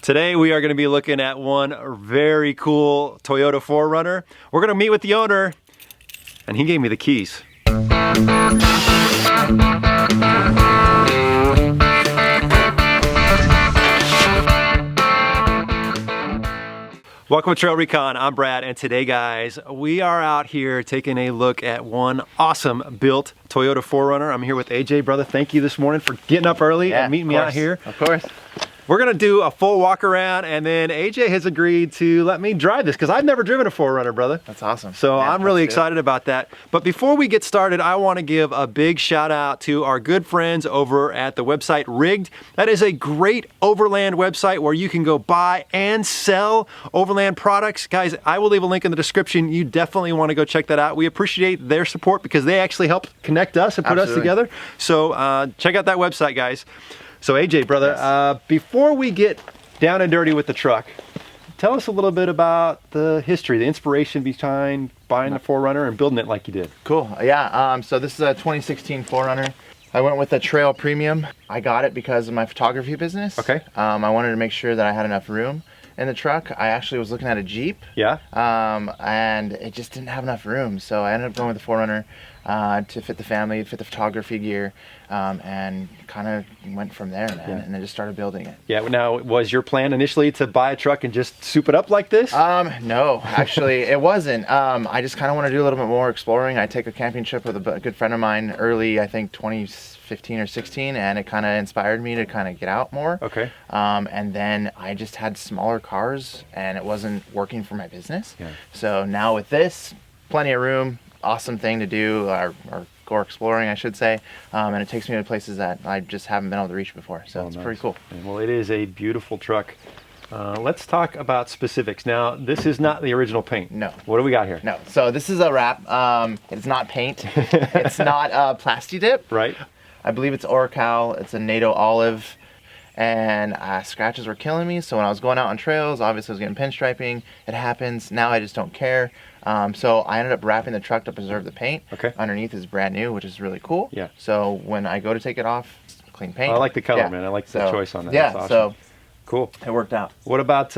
Today we are going to be looking at one very cool Toyota 4Runner. We're going to meet with the owner, and he gave me the keys. Welcome to TrailRecon. I'm Brad, and today, guys, we are out here taking a look at one awesome built Toyota 4Runner. I'm here with AJ, brother. Thank you this morning for getting up early and meeting me out here. Of course. We're gonna do a full walk around, and then AJ has agreed to let me drive this because I've never driven a 4Runner, brother. That's awesome. So yeah, I'm really excited about that. But before we get started, I want to give a big shout out to our good friends over at the website Rigged. That is a great Overland website where you can go buy and sell Overland products. Guys, I will leave a link in the description. You definitely want to go check that out. We appreciate their support because they actually help connect us and put us together. So check out that website, guys. So AJ, brother, before we get down and dirty with the truck, tell us a little bit about the history, the inspiration behind buying the 4Runner and building it like you did. Cool. Yeah. So this is a 2016 4Runner. I went with the Trail Premium. I got it because of my photography business. Okay. I wanted to make sure that I had enough room in the truck. I actually was looking at a Jeep. Yeah. And it just didn't have enough room, so I ended up going with the 4Runner to fit the family, fit the photography gear, and kind of went from there, man. Yeah. And I just started building it. Yeah. Now, was your plan initially to buy a truck and just soup it up like this? No, actually, it wasn't. I just kind of want to do a little bit more exploring. I take a camping trip with a good friend of mine early, I think 2015 or 16, and it kind of inspired me to kind of get out more. Okay. And then I just had smaller cars, and it wasn't working for my business. Yeah. So now with this, plenty of room, awesome thing to do, or go exploring, I should say. And it takes me to places that I just haven't been able to reach before. So it's pretty cool. Well, it is a beautiful truck. Let's talk about specifics. Now, this is not the original paint. No. What do we got here? No. So this is a wrap. It's not paint. It's not Plasti Dip. Right. I believe it's Oracal. It's a NATO olive. And scratches were killing me. So when I was going out on trails, obviously I was getting pinstriping. It happens. Now I just don't care. So I ended up wrapping the truck to preserve the paint. Okay. Underneath is brand new, which is really cool. Yeah. So when I go to take it off, it's clean paint. I like the color, man. I like the choice on that. Yeah. That's awesome. So cool. It worked out. What about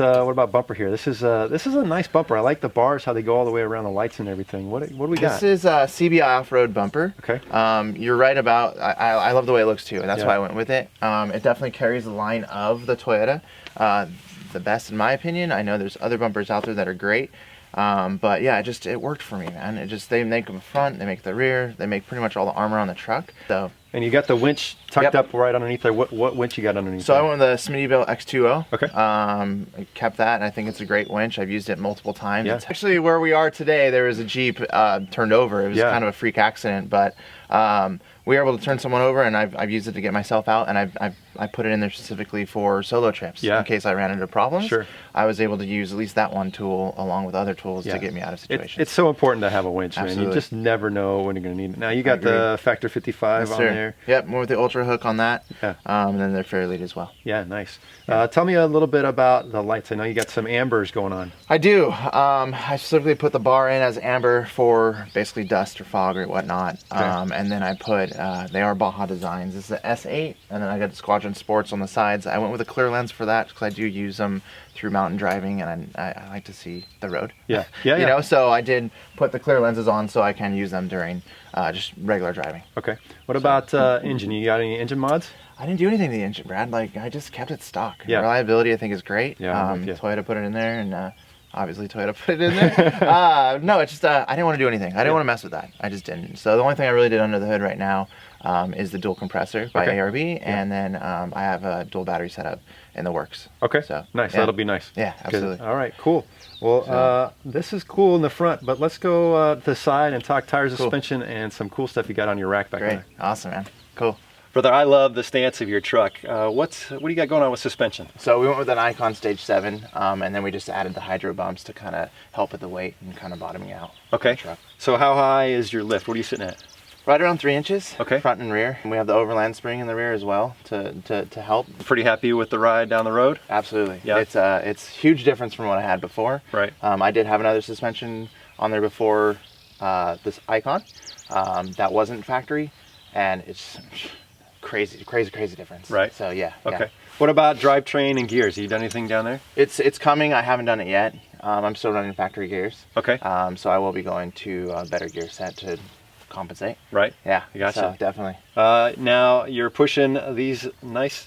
bumper here? This is a nice bumper. I like the bars, how they go all the way around the lights and everything. What do we got? This is a CBI off-road bumper. Okay. You're right about. I love the way it looks too, and that's why I went with it. It definitely carries the line of the Toyota, the best in my opinion. I know there's other bumpers out there that are great. But yeah, it worked for me, man. They make them front, they make the rear, they make pretty much all the armor on the truck. So. And you got the winch tucked up right underneath there. What winch you got underneath? So there? I went with the Smittybilt X2O. Okay. I kept that, and I think it's a great winch. I've used it multiple times. Yeah. It's actually where we are today. There was a Jeep turned over. It was kind of a freak accident, but we were able to turn someone over, and I've used it to get myself out, and I put it in there specifically for solo trips in case I ran into problems. Sure. I was able to use at least that one tool along with other tools to get me out of situations. It's so important to have a winch, Absolutely. man. You just never know when you're going to need it. Now you got the Factor 55 on there. Yep, more with the Ultra hook on that. Yeah. And then they're fairlead as well. Yeah, nice. Tell me a little bit about the lights. I know you got some ambers going on. I do. I specifically put the bar in as amber for basically dust or fog or whatnot. Okay. And then I put, they are Baja Designs. This is the S8, and then I got the Squadron Sports on the sides. I went with a clear lens for that because I do use them through mountain driving, and I like to see the road. Yeah. You know, so I did put the clear lenses on so I can use them during just regular driving. Okay. What about engine? You got any engine mods? I didn't do anything to the engine, Brad. Like, I just kept it stock. Yeah. Reliability, I think, is great. Yeah, Toyota put it in there, and obviously Toyota put it in there. No, it's just, I didn't want to do anything. I didn't want to mess with that. I just didn't. So the only thing I really did under the hood right now is the dual compressor by ARB, and then I have a dual battery setup in the works. Okay, so nice. That'll be nice. Yeah, absolutely. All right, cool. Well, this is cool in the front, but let's go to the side and talk tires, suspension, and some cool stuff you got on your rack back there. Awesome, man. Cool. Brother, I love the stance of your truck. What do you got going on with suspension? So we went with an Icon Stage 7, and then we just added the hydro bumps to kind of help with the weight and kind of bottoming out. Okay. The truck. So how high is your lift? What are you sitting at? Right around 3 inches. Okay. Front and rear. And we have the Overland spring in the rear as well to help. Pretty happy with the ride down the road? Absolutely. Yeah. It's a huge difference from what I had before. Right. I did have another suspension on there before this Icon. That wasn't factory, and it's crazy difference. Right. So yeah. Okay. Yeah. What about drivetrain and gears? Have you done anything down there? It's coming. I haven't done it yet. I'm still running factory gears. Okay. So I will be going to a better gear set to compensate. Right. Yeah. I gotcha. So definitely. Now you're pushing these nice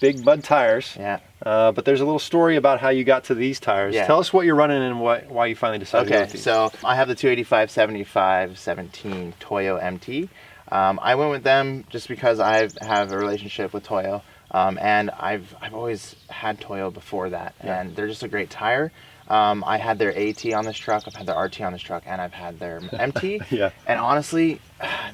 big mud tires. Yeah. But there's a little story about how you got to these tires. Yeah. Tell us what you're running and why you finally decided to go with these. So I have the 285/75/17 Toyo MT. I went with them just because I have a relationship with Toyo, and I've always had Toyo before that, and they're just a great tire. I had their AT on this truck, I've had their RT on this truck, and I've had their MT. Yeah. And honestly,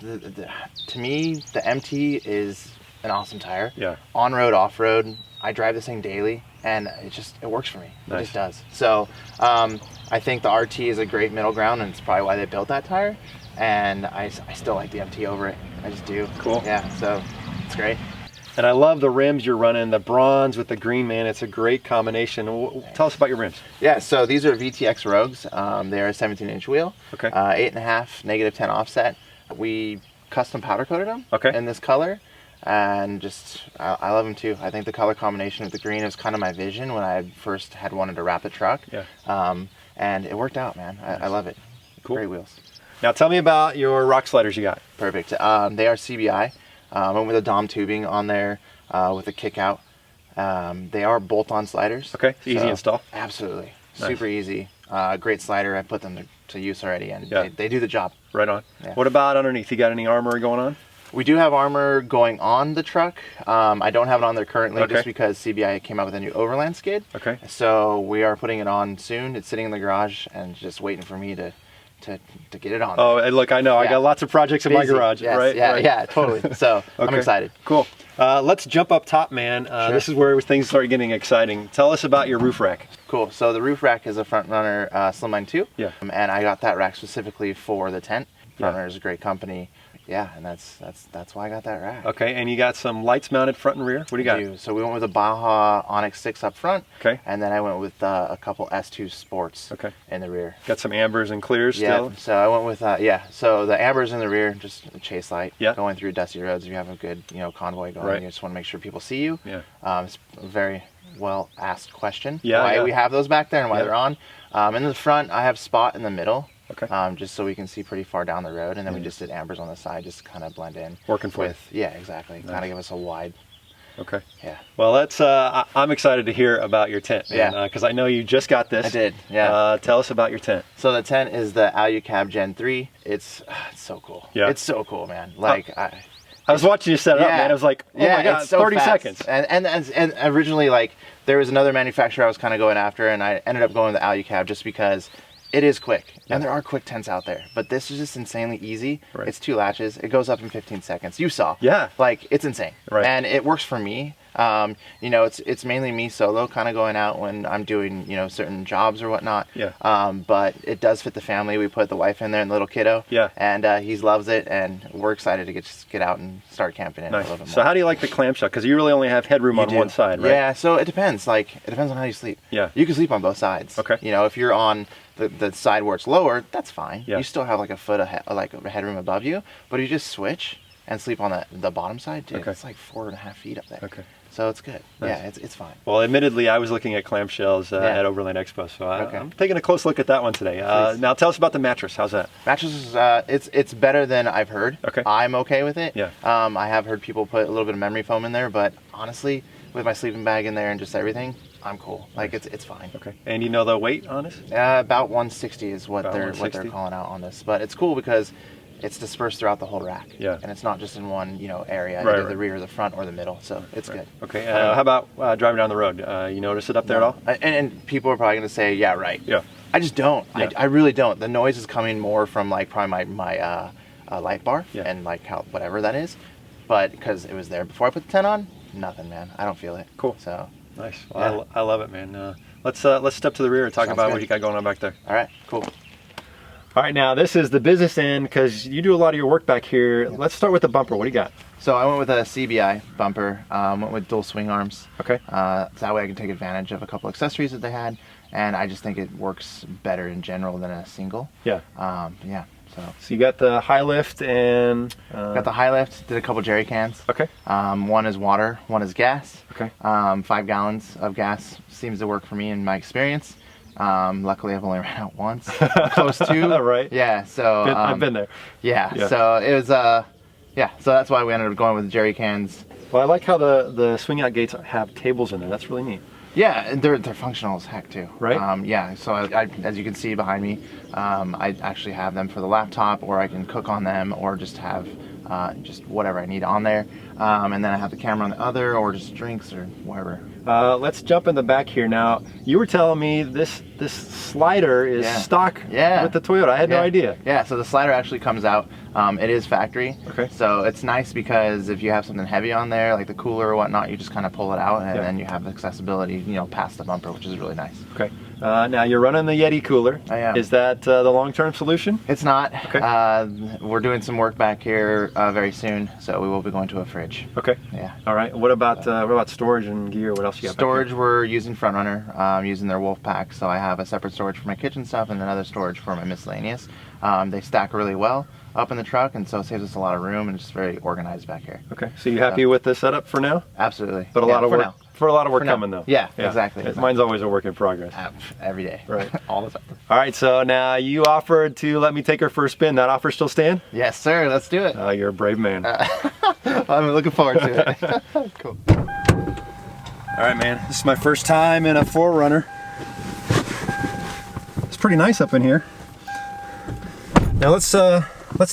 to me, the MT is an awesome tire. Yeah. On-road, off-road, I drive this thing daily, and it works for me. Nice. It just does. So I think the RT is a great middle ground, and it's probably why they built that tire. And I still like the MT over it. I just do. Cool. Yeah, so it's great. And I love the rims you're running, the bronze with the green, man. It's a great combination. Tell us about your rims. Yeah, so these are VTX Rogues. They're a 17-inch wheel. Okay. 8.5, -10 offset. We custom powder coated them in this color. And just, I love them too. I think the color combination with the green was kind of my vision when I first had wanted to wrap the truck. Yeah. And it worked out, man. I love it. Cool. Great wheels. Now tell me about your rock sliders you got. Perfect. They are CBI. I went with a Dom tubing on there with a kick out. They are bolt-on sliders. Okay, so easy install. Absolutely. Nice. Super easy. Great slider. I put them to use already, and they do the job. Right on. Yeah. What about underneath? You got any armor going on? We do have armor going on the truck. I don't have it on there currently Okay. just because CBI came out with a new Overland skid. Okay. So we are putting it on soon. It's sitting in the garage and just waiting for me to get it on. Oh, and look, I know. I Yeah. got lots of projects in my Busy. garage. Yes, Right? Yeah, Right. yeah, totally. So I'm Okay. excited. Cool. Let's jump up top, man. Sure. This is where things start getting exciting. Tell us about your roof rack. Cool. So the roof rack is a 4Runner Slimline 2. Yeah. And I got that rack specifically for the tent. Yeah. 4Runner is a great company. Yeah, and that's why I got that rack. Okay, and you got some lights mounted front and rear. What do you got? So we went with a Baja Onyx 6 up front. Okay. And then I went with a couple S2 Sports in the rear. Got some ambers and clears still? Yeah, so I went with, so the ambers in the rear, just a chase light. Yeah. Going through dusty roads, if you have a good, convoy going, Right. you just want to make sure people see you. Yeah. It's a very well asked question. Yeah, why yeah. we have those back there and why Yeah. they're on. In the front, I have spot in the middle. Okay. Just so we can see pretty far down the road, and then we just did ambers on the side, just kind of blend in. Working for you. Yeah, exactly. Kind of give us a wide. Okay. Yeah. Well, that's. I'm excited to hear about your tent, man. Yeah. Because I know you just got this. I did. Yeah. Tell us about your tent. So the tent is the Alucab Gen 3. It's so cool. Yeah. It's so cool, man. Like I was watching you set it up, man. I was like, oh my god, it's so 30 fast. seconds. And originally, like, there was another manufacturer I was kind of going after, and I ended up going with the Alucab just because it is quick. Yeah. And there are quick tents out there, but this is just insanely easy. Right. It's 2 latches. It goes up in 15 seconds. You saw. Yeah. Like, it's insane. Right. And it works for me. It's mainly me solo kind of going out when I'm doing, certain jobs or whatnot. Yeah. But it does fit the family. We put the wife in there and the little kiddo. Yeah. And he loves it, and we're excited to get out and start camping in a little bit Nice. more. So how do you like the clamshell? Because you really only have headroom on one side, right? Yeah, so it depends. Like, it depends on how you sleep. Yeah. You can sleep on both sides. Okay. If you're on the side where it's lower, that's fine. Yeah. You still have like a foot of headroom above you, but you just switch and sleep on the bottom side, dude, Okay. it's like 4.5 feet up there. Okay. So it's good. Nice. Yeah, it's fine. Well, admittedly, I was looking at clamshells at Overland Expo, so I'm taking a close look at that one today. Now, tell us about the mattress. How's that? Mattress is it's better than I've heard. Okay. I'm okay with it. Yeah. I have heard people put a little bit of memory foam in there, but honestly, with my sleeping bag in there and just everything, I'm cool. Like, it's fine. Okay. And you know the weight on this? About 160 is what About they're 160? calling out on this, but it's cool because it's dispersed throughout the whole rack. Yeah. And it's not just in one area, Right, either right. the rear, the front, or the middle. So it's good. Okay. How about driving down the road? You notice it up there at all? And people are probably going to say, yeah, right. Yeah. I just don't. Yeah. I really don't. The noise is coming more from like probably my light bar Yeah. and like whatever that is. But because it was there before I put the tent on, nothing, man. I don't feel it. Cool. So, Nice. Well, I love it, man. Let's step to the rear and talk Sounds about good. what you got going on back there. all right, cool. All right, now this is the business end because you do a lot of your work back here. Let's start with the bumper. What do you got? So I went with a CBI bumper, went with dual swing arms. Okay. So that way I can take advantage of a couple accessories that they had, and I just think it works better in general than a single. Yeah. Yeah. So you got the high lift and got the high lift. Did a couple jerry cans. Okay. One is water, one is gas. Okay. 5 gallons of gas seems to work for me in my experience. Luckily, I've only ran out once. Close to. Right. Yeah. So I've been there. Yeah. So it was yeah. So that's why we ended up going with jerry cans. Well, I like how the swing out gates have tables in there. That's really neat. Yeah, and they're functional as heck too. Right. Yeah. So I, as you can see behind me, I actually have them for the laptop, or I can cook on them, or just have just whatever I need on there. And then I have the camera on the other, or just drinks or whatever. Let's jump in the back here. Now, you were telling me this slider is stock with the Toyota. I had no idea. Yeah, so the slider actually comes out. It is factory. Okay. So it's nice because if you have something heavy on there, like the cooler or whatnot, you just kind of pull it out, and then you have accessibility, you know, past the bumper, which is really nice. Okay. Now you're running the Yeti Cooler. I am. Is that the long-term solution? It's not. Okay. We're doing some work back here very soon, so we will be going to a fridge. Okay. Yeah. All right. What about storage and gear? What else you got? Storage, we're using 4Runner, using their wolf pack, so I have a separate storage for my kitchen stuff and another storage for my miscellaneous. They stack really well up in the truck, and so it saves us a lot of room, and it's very organized back here. Okay. So you happy with the setup for now? Absolutely. But a lot of work. For a lot of work coming though. Yeah, exactly. Mine's always a work in progress. Every day. Right. All the time. All right, so now you offered to let me take her for a spin. That offer still stand? Yes, sir. Let's do it. You're a brave man. I'm looking forward to it. Cool. All right, man. This is my first time in a 4Runner. It's pretty nice up in here. Now let's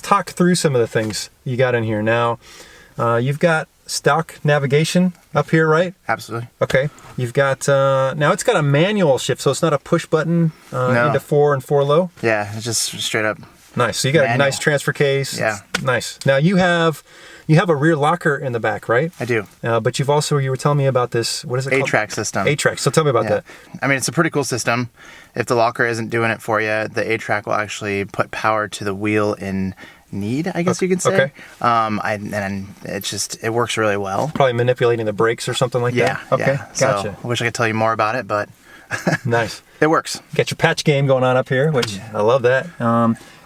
talk through some of the things you got in here. Now, you've got stock navigation up here, right? Absolutely. Okay. You've got now it's got a manual shift, so it's not a push button into 4 and 4 low. Yeah, it's just straight up. Nice. So you got a nice transfer case. Yeah. It's nice. Now you have a rear locker in the back, right? I do. But you were telling me about this. What is it called? A-track system. A-track. So tell me about that. I mean, it's a pretty cool system. If the locker isn't doing it for you, the A-track will actually put power to the wheel in need, I guess you could say. Okay. And it works really well. Probably manipulating the brakes or something like that. Okay. Yeah. Gotcha. So I wish I could tell you more about it, but nice. It works. Got your patch game going on up here, which I love that.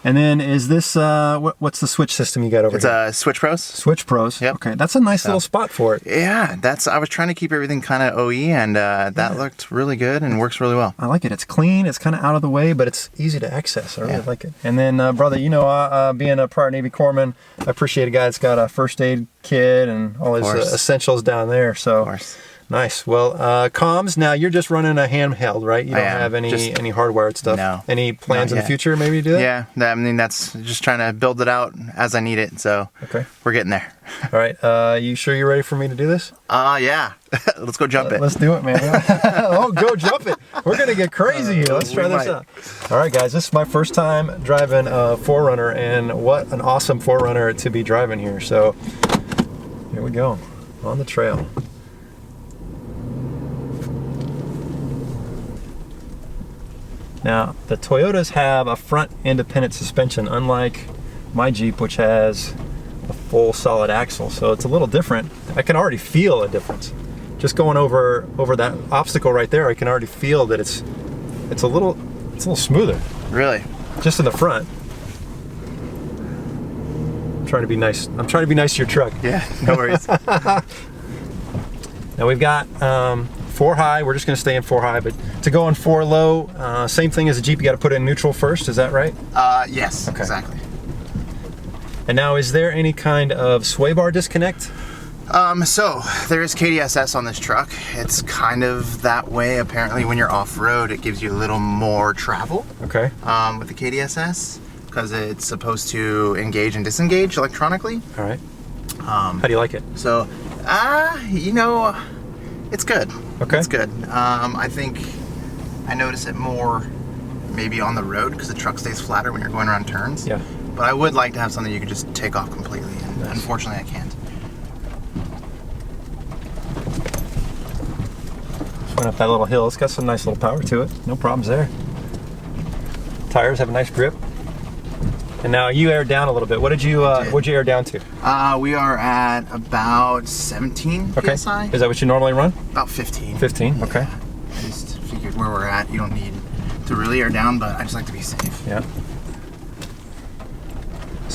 And then is this, what's the switch system you got over here? It's Switch Pros. Switch Pros. Yep. Okay, that's a nice little spot for it. Yeah, I was trying to keep everything kind of OE, and that looked really good and works really well. I like it. It's clean. It's kind of out of the way, but it's easy to access. I really like it. And then, brother, being a prior Navy corpsman, I appreciate a guy that's got a first aid kit and all his essentials down there. So. Of course. Nice. Well, comms, now you're just running a handheld, right? You don't have any hardwired stuff? No. Any plans in the future maybe to do that? Yeah, I mean, that's just trying to build it out as I need it, so we're getting there. All right, you sure you're ready for me to do this? Yeah. Let's go jump it. Let's do it, man. Oh, go jump it. We're going to get crazy here. Let's try this out. All right, guys, this is my first time driving a 4Runner, and what an awesome 4Runner to be driving here. So here we go, on the trail. Now, the Toyotas have a front independent suspension, unlike my Jeep, which has a full solid axle. So it's a little different. I can already feel a difference. Just going over that obstacle right there, I can already feel that it's a little smoother. Really? Just in the front. I'm trying to be nice. I'm trying to be nice to your truck. Yeah, no worries. Now we've got 4 high, we're just going to stay in 4 high, but to go on 4 low, same thing as a Jeep, you got to put it in neutral first, is that right? Yes, exactly. And now, is there any kind of sway bar disconnect? So there is KDSS on this truck. It's kind of that way. Apparently when you're off-road, it gives you a little more travel. Okay. With the KDSS, because it's supposed to engage and disengage electronically. All right. How do you like it? So, it's good. Okay. It's good. I think I notice it more maybe on the road because the truck stays flatter when you're going around turns. Yeah. But I would like to have something you could just take off completely, and unfortunately I can't. Just went up that little hill. It's got some nice little power to it. No problems there. Tires have a nice grip. And now you aired down a little bit. What'd you air down to? We are at about 17 PSI. Is that what you normally run? About 15. 15, yeah. okay. I just figured where we're at, you don't need to really air down, but I just like to be safe. Yeah.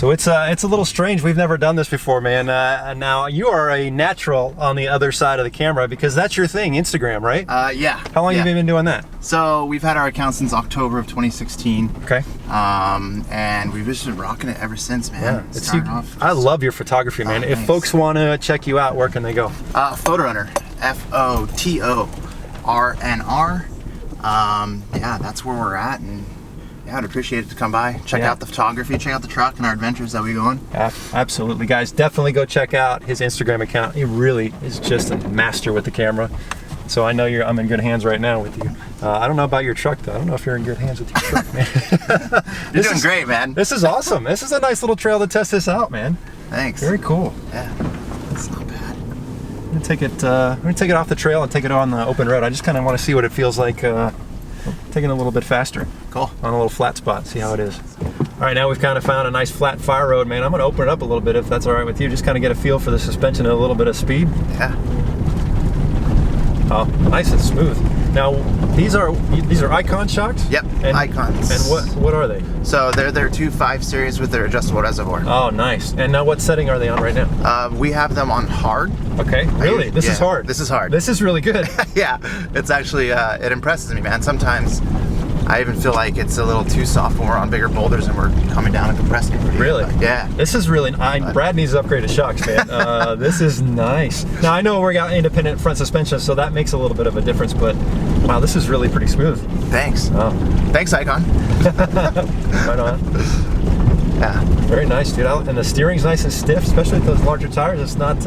So it's a little strange. We've never done this before, man. Now you are a natural on the other side of the camera because that's your thing, Instagram, right? Yeah. How long have you been doing that? So we've had our account since October of 2016. Okay. And we've just been rocking it ever since, man. Yeah. I love your photography, man. If folks want to check you out, where can they go? 4Runner, FOTORNR. Yeah, that's where we're at, and yeah, I'd appreciate it to come by, check out the photography, check out the truck and our adventures that we go on. Absolutely, guys. Definitely go check out his Instagram account. He really is just a master with the camera. So I know I'm in good hands right now with you. I don't know about your truck, though. I don't know if you're in good hands with your truck, man. You're doing great, man. This is awesome. This is a nice little trail to test this out, man. Thanks. Very cool. Yeah, that's not bad. I'm gonna take it off the trail and take it on the open road. I just kind of want to see what it feels like taking a little bit faster. Cool. On a little flat spot, see how it is. All right, now we've kind of found a nice flat fire road, man. I'm gonna open it up a little bit if that's all right with you. Just kind of get a feel for the suspension and a little bit of speed. Yeah. Oh, nice and smooth. Now, these are Icon shocks? Yep, Icons. And what are they? So they're 2 5 series with their adjustable reservoir. Oh, nice. And now what setting are they on right now? We have them on hard. Okay, really? This is hard? This is hard. This is really good. Yeah, it's actually, it impresses me, man. Sometimes I even feel like it's a little too soft when we're on bigger boulders and we're coming down and compressing. Really? Yeah. This is really, Brad needs to upgrade his shocks, man. This is nice. Now I know we got independent front suspension, so that makes a little bit of a difference, but wow, this is really pretty smooth. Thanks. Oh. Thanks, Icon. Right on. Yeah. Very nice, dude. And the steering's nice and stiff, especially with those larger tires. It's not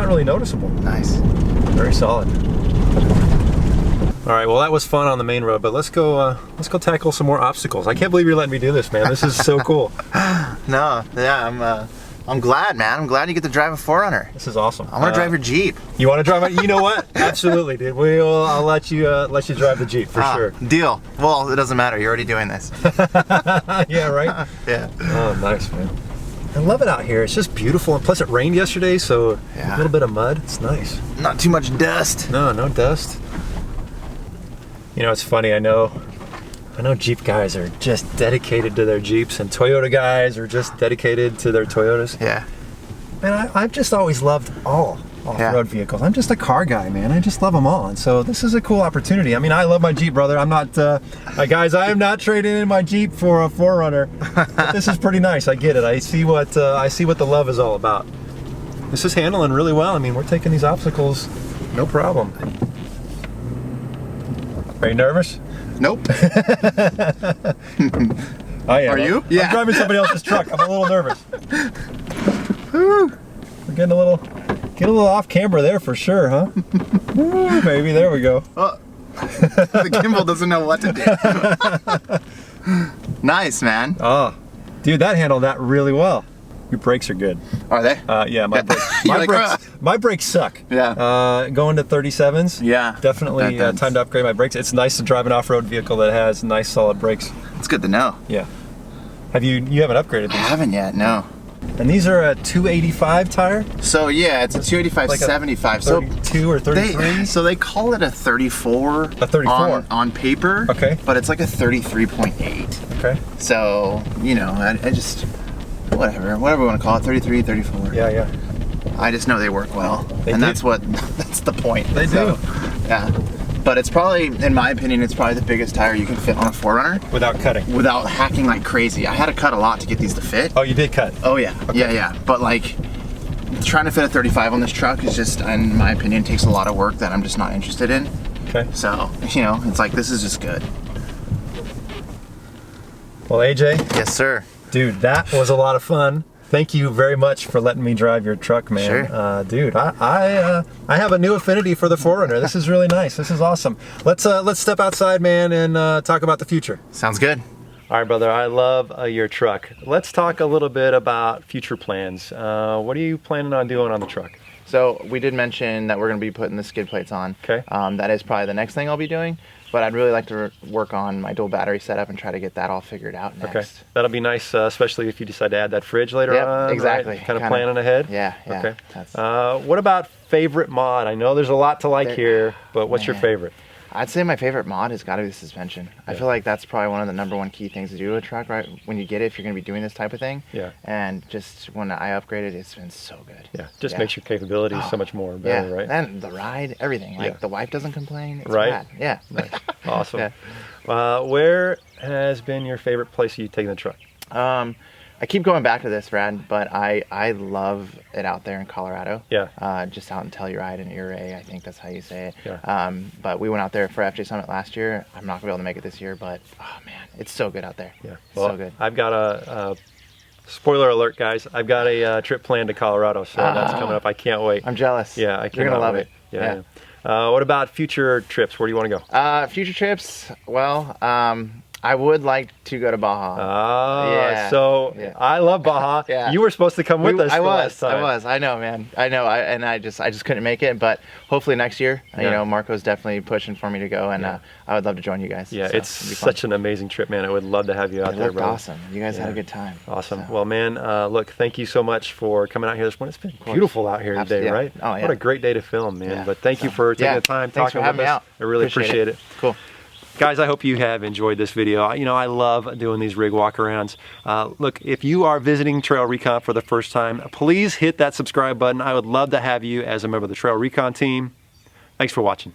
really noticeable. Nice. Very solid. All right, well that was fun on the main road, but let's go tackle some more obstacles. I can't believe you're letting me do this, man. This is so cool. No, yeah, I'm glad, man. I'm glad you get to drive a 4Runner. This is awesome. I want to drive your Jeep. You want to drive it? You know what? Absolutely, dude. I'll let you drive the Jeep for sure. Deal. Well, it doesn't matter. You're already doing this. Yeah, right? Yeah. Oh, nice, man. I love it out here. It's just beautiful, and plus it rained yesterday, so a little bit of mud. It's nice. Not too much dust. No dust. You know, it's funny. I know Jeep guys are just dedicated to their Jeeps, and Toyota guys are just dedicated to their Toyotas. Yeah. Man, I've just always loved all off-road vehicles. I'm just a car guy, man. I just love them all, and so this is a cool opportunity. I mean, I love my Jeep, brother. I'm not, guys, I am not trading in my Jeep for a 4Runner. But this is pretty nice. I get it. I see what the love is all about. This is handling really well. I mean, we're taking these obstacles, no problem. Are you nervous? Nope. I am. Are you? Yeah. I'm driving somebody else's truck. I'm a little nervous. We're getting a little off camera there for sure, huh? Woo, baby, there we go. Oh, the gimbal doesn't know what to do. Nice, man. Oh, dude, that handled that really well. Your brakes are good. Are they? Yeah, my brakes suck. Yeah. Going to 37s. Yeah. Definitely time to upgrade my brakes. It's nice to drive an off-road vehicle that has nice solid brakes. It's good to know. Yeah. You haven't upgraded these? I haven't yet, no. And these are a 285 tire? So yeah, it's a 285 like 75. 32 or 33? So they call it a 34. A 34? On paper. Okay. But it's like a 33.8. Okay. So, you know, I just, whatever we want to call it, 33, 34. Yeah. I just know they work well. That's the point. They do. Yeah. But it's probably, in my opinion, it's probably the biggest tire you can fit on a 4Runner. Without cutting? Without hacking like crazy. I had to cut a lot to get these to fit. Oh, you did cut? Oh yeah, okay. yeah. But like, trying to fit a 35 on this truck is just, in my opinion, takes a lot of work that I'm just not interested in. Okay. So, you know, it's like, this is just good. Well, AJ? Yes, sir. Dude, that was a lot of fun. Thank you very much for letting me drive your truck, man. Sure. Dude, I have a new affinity for the 4Runner. This is really nice. This is awesome. Let's step outside, man, and talk about the future. Sounds good. All right, brother. I love your truck. Let's talk a little bit about future plans. What are you planning on doing on the truck? So we did mention that we're going to be putting the skid plates on. Okay. That is probably the next thing I'll be doing. But I'd really like to work on my dual battery setup and try to get that all figured out next. Okay, that'll be nice, especially if you decide to add that fridge later on. Exactly. Right? Kind of planning ahead. Yeah. Okay. What about favorite mod? I know there's a lot to like here, but what's your favorite? I'd say my favorite mod has got to be the suspension. I feel like that's probably one of the #1 key things to do with a truck, right? When you get it, if you're going to be doing this type of thing. Yeah. And just when I upgraded, it's been so good. Yeah, just makes your capabilities so much more better, right? And the ride, everything. Like the wife doesn't complain. It's right. rad. Yeah. Nice. Awesome. Where has been your favorite place you've taken the truck? I keep going back to this, Brad, but I love it out there in Colorado. Yeah. Just out in Telluride and Erie, I think that's how you say it. Yeah. But we went out there for FJ Summit last year. I'm not gonna be able to make it this year, but oh man, it's so good out there. Yeah. Well, so good. I've got a spoiler alert, guys. I've got a trip planned to Colorado, so that's coming up. I can't wait. I'm jealous. Yeah, I can't. You're gonna love it. Yeah. What about future trips? Where do you want to go? Future trips? Well, I would like to go to Baja. So I love Baja. You were supposed to come with us last time. I was. I know, man. I know. I just couldn't make it. But hopefully next year, you know, Marco's definitely pushing for me to go, and I would love to join you guys. Yeah, so it's such an amazing trip, man. I would love to have you out there, bro. Awesome. You guys had a good time. Awesome. So. Well, man, look, thank you so much for coming out here this morning. It's been beautiful out here today, right? Oh, yeah. What a great day to film, man. But thank you for taking the time talking with us. I really appreciate it. Cool. Guys, I hope you have enjoyed this video. You know, I love doing these rig walkarounds. Look, if you are visiting TrailRecon for the first time, please hit that subscribe button. I would love to have you as a member of the TrailRecon team. Thanks for watching.